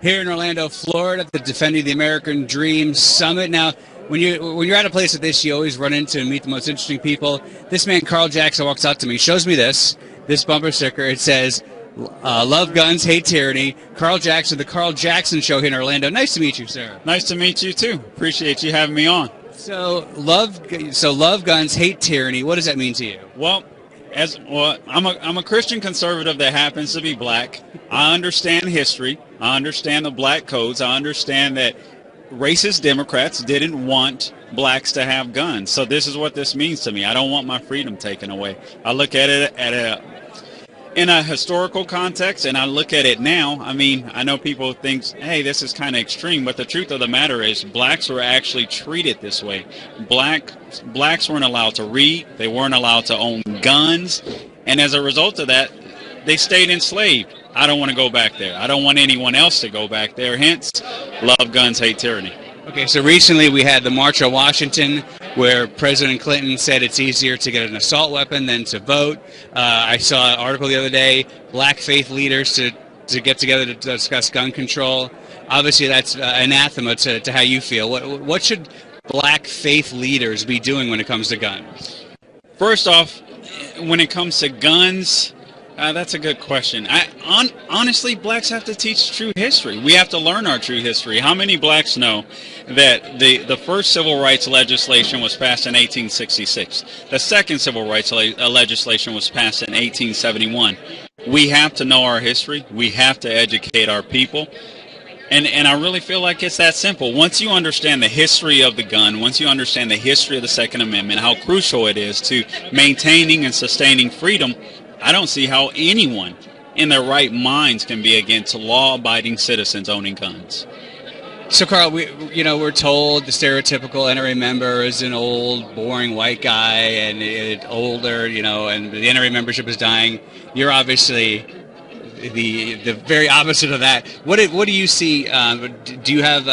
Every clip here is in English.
here in Orlando, Florida, at the Defending the American Dream Summit. Now, when you're at a place like this, you always run into and meet the most interesting people. This man, Carl Jackson, walks out to me, shows me this bumper sticker. It says, "Love guns, hate tyranny." Carl Jackson, the Carl Jackson Show here in Orlando. Nice to meet you, sir. Nice to meet you too. Appreciate you having me on. So love guns, hate tyranny. What does that mean to you? Well, I'm a Christian conservative that happens to be black. I understand history. I understand the black codes. I understand that racist Democrats didn't want blacks to have guns. So this is what this means to me. I don't want my freedom taken away. I look at it in a historical context, and I look at it now. I mean, I know people think, hey, this is kind of extreme, but the truth of the matter is blacks were actually treated this way. Blacks weren't allowed to read. They weren't allowed to own guns. And as a result of that, they stayed enslaved. I don't want to go back there. I don't want anyone else to go back there. Hence, love guns, hate tyranny. Okay, so recently we had the March on Washington where President Clinton said it's easier to get an assault weapon than to vote. I saw an article the other day, black faith leaders to get together to discuss gun control. Obviously, that's anathema to how you feel. What should black faith leaders be doing when it comes to guns? First off, when it comes to guns, that's a good question. Honestly, blacks have to teach true history. We have to learn our true history. How many blacks know that the first civil rights legislation was passed in 1866? The second civil rights legislation was passed in 1871. We have to know our history. We have to educate our people. And I really feel like it's that simple. Once you understand the history of the gun, once you understand the history of the Second Amendment, how crucial it is to maintaining and sustaining freedom, I don't see how anyone in their right minds can be against law-abiding citizens owning guns. So, Carl, we're told the stereotypical NRA member is an old, boring white guy and older, and the NRA membership is dying. You're obviously the very opposite of that. What do you see? Do you have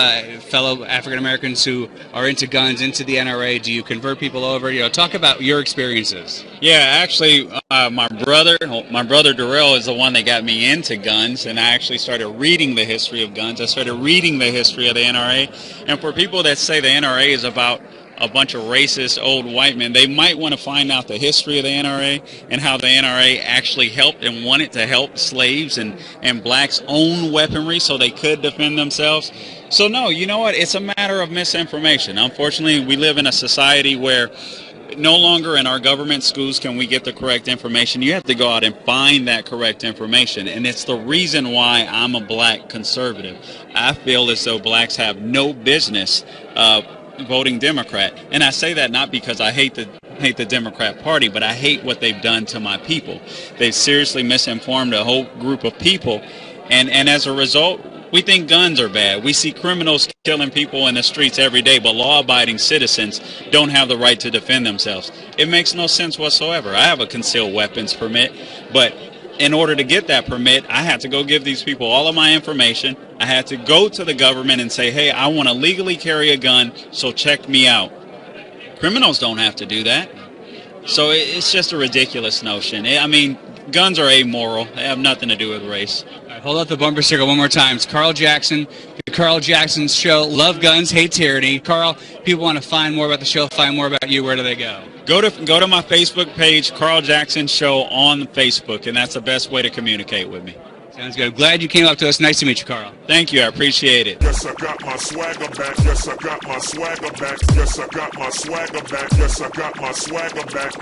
fellow African Americans who are into guns, into the NRA? Do you convert people over? Talk about your experiences. Yeah, actually, my brother Darrell is the one that got me into guns, and I actually started reading the history of guns. I started reading the history of the NRA, and for people that say the NRA is about a bunch of racist old white men, they might want to find out the history of the NRA and how the NRA actually helped and wanted to help slaves and blacks own weaponry so they could defend themselves. So no, you know what? It's a matter of misinformation. Unfortunately, we live in a society where no longer in our government schools can we get the correct information. You have to go out and find that correct information, and it's the reason why I'm a black conservative. I feel as though blacks have no business voting Democrat, and I say that not because I hate the Democrat Party, but I hate what they've done to my people. They've seriously misinformed a whole group of people, and as a result, we think guns are bad. We see criminals killing people in the streets every day, but law-abiding citizens don't have the right to defend themselves. It makes no sense whatsoever. I have a concealed weapons permit, but in order to get that permit, I had to go give these people all of my information. I had to go to the government and say, hey, I want to legally carry a gun, so check me out. Criminals don't have to do that. So it's just a ridiculous notion. I mean, guns are amoral. They have nothing to do with race. All right, hold up the bumper sticker one more time. It's Carl Jackson, the Carl Jackson Show. Love guns, hate tyranny. Carl, people want to find more about the show, find more about you. Where do they go? Go to my Facebook page, Carl Jackson Show on Facebook, and that's the best way to communicate with me. Sounds good. Glad you came up to us. Nice to meet you, Carl. Thank you. I appreciate it. Yes, I got my swagger back. Yes, I got my swagger back. Yes, I got my swagger back. Yes, I got my swagger back.